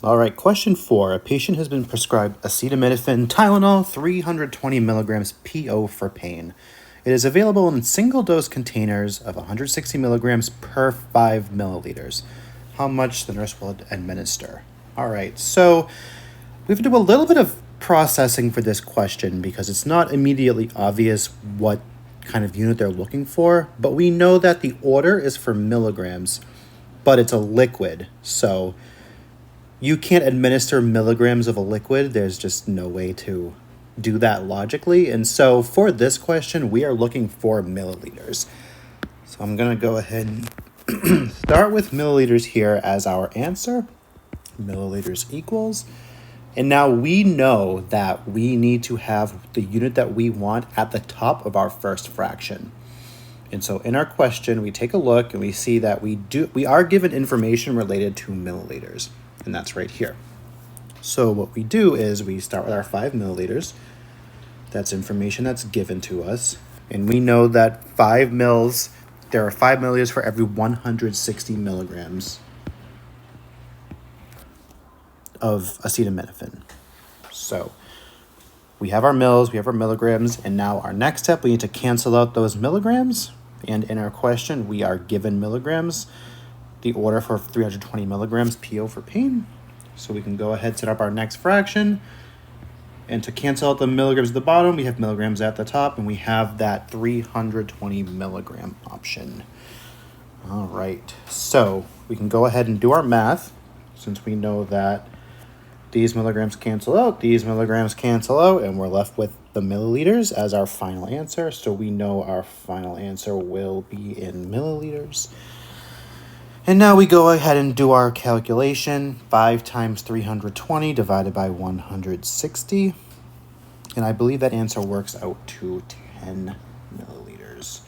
All right, question 4. A patient has been prescribed acetaminophen, Tylenol, 320 milligrams PO for pain. It is available in single-dose containers of 160 milligrams per 5 milliliters. How much the nurse will administer? All right, so we have to do a little bit of processing for this question because it's not immediately obvious what kind of unit they're looking for, but we know that the order is for milligrams, but it's a liquid, so you can't administer milligrams of a liquid. There's just no way to do that logically. And so for this question, we are looking for milliliters. So I'm going to go ahead and start with milliliters here as our answer. Milliliters equals. And now we know that we need to have the unit that we want at the top of our first fraction. And so in our question, we take a look and we see that we are given information related to milliliters. And that's right here. So what we do is we start with our 5 milliliters. That's information that's given to us. And we know that there are 5 milliliters for every 160 milligrams of acetaminophen. So we have our mils, we have our milligrams, and now our next step, we need to cancel out those milligrams. And in our question, we are given milligrams. The order for 320 milligrams PO for pain. So we can go ahead, set up our next fraction. And to cancel out the milligrams at the bottom, we have milligrams at the top, and we have that 320 milligram option. All right, so we can go ahead and do our math, since we know that these milligrams cancel out, these milligrams cancel out, and we're left with the milliliters as our final answer. So we know our final answer will be in milliliters. And now we go ahead and do our calculation. 5 times 320 divided by 160. And I believe that answer works out to 10 milliliters.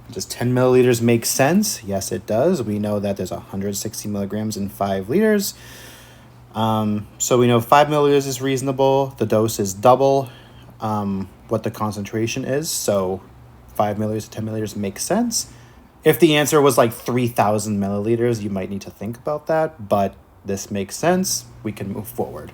Does 10 milliliters make sense? Yes, it does. We know that there's 160 milligrams in 5 liters. So we know 5 milliliters is reasonable. The dose is double what the concentration is. So 5 milliliters to 10 milliliters makes sense. If the answer was like 3,000 milliliters, you might need to think about that, but this makes sense. We can move forward.